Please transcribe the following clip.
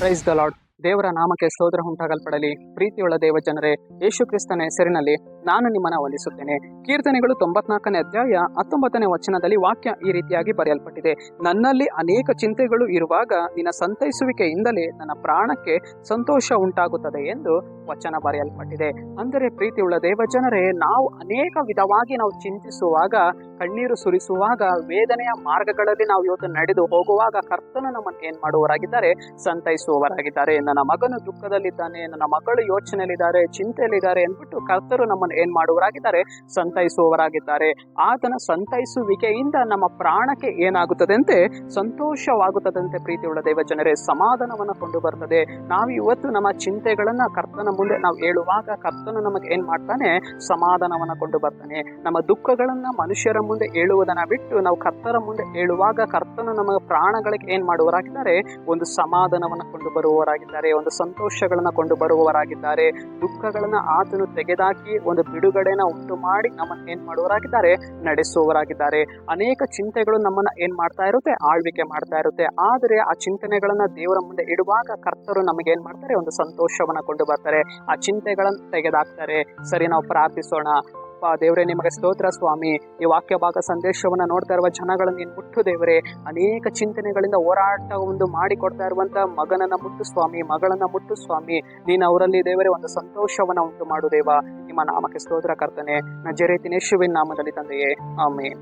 Praise the lord. ದೇವರ ನಾಮಕ್ಕೆ ಸ್ತೋತ್ರ ಉಂಟಾಗಲ್ಪಡಲಿ. ಪ್ರೀತಿಯುಳ್ಳ ದೇವ ಜನರೇ, ಯೇಸು ಕ್ರಿಸ್ತನ ಹೆಸರಿನಲ್ಲಿ ನಾನು ನಿಮ್ಮನ್ನ ವಂದಿಸುತ್ತೇನೆ. ಕೀರ್ತನೆಗಳು 94ನೇ ಅಧ್ಯಾಯ 19ನೇ ವಚನದಲ್ಲಿ ವಾಕ್ಯ ಈ ರೀತಿಯಾಗಿ ಬರೆಯಲ್ಪಟ್ಟಿದೆ: ನನ್ನಲ್ಲಿ ಅನೇಕ ಚಿಂತೆಗಳು ಇರುವಾಗ ನಿನ್ನ ಸಂತೈಸುವಿಕೆಯಿಂದಲೇ ನನ್ನ ಪ್ರಾಣಕ್ಕೆ ಸಂತೋಷ ಉಂಟಾಗುತ್ತದೆ ಎಂದು ವಚನ ಬರೆಯಲ್ಪಟ್ಟಿದೆ. ಅಂದರೆ ಪ್ರೀತಿಯುಳ್ಳ ದೇವ ಜನರೇ, ನಾವು ಅನೇಕ ವಿಧವಾಗಿ ನಾವು ಚಿಂತಿಸುವಾಗ, ಕಣ್ಣೀರು ಸುರಿಸುವಾಗ, ವೇದನೆಯ ಮಾರ್ಗಗಳಲ್ಲಿ ನಾವು ಇವತ್ತು ನಡೆದು ಹೋಗುವಾಗ ಕರ್ತನು ನಮ್ಮನ್ನು ಏನ್ ಮಾಡುವವರಾಗಿದ್ದಾರೆ? ಸಂತೈಸುವವರಾಗಿದ್ದಾರೆ. ನನ್ನ ಮಗನು ದುಃಖದಲ್ಲಿದ್ದಾನೆ, ನನ್ನ ಮಗಳು ಯೋಚನೆಯಲ್ಲಿದ್ದಾರೆ, ಚಿಂತೆಯಲ್ಲಿದ್ದಾರೆ ಅಂದ್ಬಿಟ್ಟು ಕರ್ತರು ನಮ್ಮನ್ನು ಏನ್ ಮಾಡುವವರಾಗಿದ್ದಾರೆ? ಸಂತೈಸುವವರಾಗಿದ್ದಾರೆ. ಆತನ ಸಂತೈಸುವಿಕೆಯಿಂದ ನಮ್ಮ ಪ್ರಾಣಕ್ಕೆ ಏನಾಗುತ್ತದೆ ಅಂತೆ? ಸಂತೋಷವಾಗುತ್ತದಂತೆ. ಪ್ರೀತಿಯುಳ್ಳ ದೇವ ಜನರೇ, ಸಮಾಧಾನವನ್ನು ಕೊಂಡು ಬರ್ತದೆ. ನಾವು ಇವತ್ತು ನಮ್ಮ ಚಿಂತೆಗಳನ್ನ ಕರ್ತನ ಮುಂದೆ ನಾವು ಹೇಳುವಾಗ ಕರ್ತನು ನಮಗೆ ಏನ್ ಮಾಡ್ತಾನೆ? ಸಮಾಧಾನವನ್ನು ಕೊಂಡು ಬರ್ತಾನೆ. ನಮ್ಮ ದುಃಖಗಳನ್ನ ಮನುಷ್ಯರ ಮುಂದೆ ಹೇಳುವುದನ್ನ ಬಿಟ್ಟು ನಾವು ಕರ್ತರ ಮುಂದೆ ಹೇಳುವಾಗ ಕರ್ತನು ನಮ್ಮ ಪ್ರಾಣಗಳಿಗೆ ಏನ್ ಮಾಡುವವರಾಗಿದ್ದಾರೆ? ಒಂದು ಸಮಾಧಾನವನ್ನು ಕೊಂಡು ಬರುವವರಾಗಿದ್ದಾರೆ, ಒಂದು ಸಂತೋಷಗಳನ್ನ ಕೊಂಡು ಬರುವವರಾಗಿದ್ದಾರೆ. ದುಃಖಗಳನ್ನ ಆತನು ತೆಗೆದಾಕಿ ಒಂದು ಬಿಡುಗಡೆನ ಉಂಟು ಮಾಡಿ ನಮ್ಮನ್ನು ಏನ್ ಮಾಡುವವರಾಗಿದ್ದಾರೆ? ನಡೆಸುವವರಾಗಿದ್ದಾರೆ. ಅನೇಕ ಚಿಂತೆಗಳು ನಮ್ಮನ್ನ ಏನ್ ಮಾಡ್ತಾ ಇರುತ್ತೆ? ಆಳ್ವಿಕೆ ಮಾಡ್ತಾ ಇರುತ್ತೆ. ಆದರೆ ಆ ಚಿಂತನೆಗಳನ್ನ ದೇವರ ಮುಂದೆ ಇಡುವಾಗ ಕರ್ತರು ನಮಗೆ ಏನ್ ಮಾಡ್ತಾರೆ? ಒಂದು ಸಂತೋಷವನ್ನ ಕೊಂಡು ಬರ್ತಾರೆ. ಆ ಚಿಂತೆಗಳನ್ನು ತೆಗೆದಾಕ್ತಾರೆ. ಸರಿ, ನಾವು ಪ್ರಾರ್ಥಿಸೋಣ. ದೇವರೇ, ನಿಮಗೆ ಸ್ತೋತ್ರ ಸ್ವಾಮಿ. ಈ ವಾಕ್ಯ ಭಾಗ ಸಂದೇಶವನ್ನ ನೋಡ್ತಾ ಇರುವ ಜನಗಳನ್ನು ನೀನು ಮುಟ್ಟು ದೇವರೇ. ಅನೇಕ ಚಿಂತನೆಗಳಿಂದ ಹೋರಾಟ ಒಂದು ಮಾಡಿ ಕೊಡ್ತಾ ಇರುವಂತ ಮಗನನ್ನ ಮುಟ್ಟು ಸ್ವಾಮಿ, ಮಗಳನ್ನ ಮುಟ್ಟು ಸ್ವಾಮಿ. ನೀನು ಅವರಲ್ಲಿ ದೇವರೇ ಒಂದು ಸಂತೋಷವನ್ನ ಉಂಟು ಮಾಡು ದೇವ. ನಿಮ್ಮ ನಾಮಕ್ಕೆ ಸ್ತೋತ್ರ ಕರ್ತನೆ. ನಜರೇತಿನ ಯೇಸುವಿನ ನಾಮದಲ್ಲಿ ತಂದೆಯೇ, ಆಮೆನ್.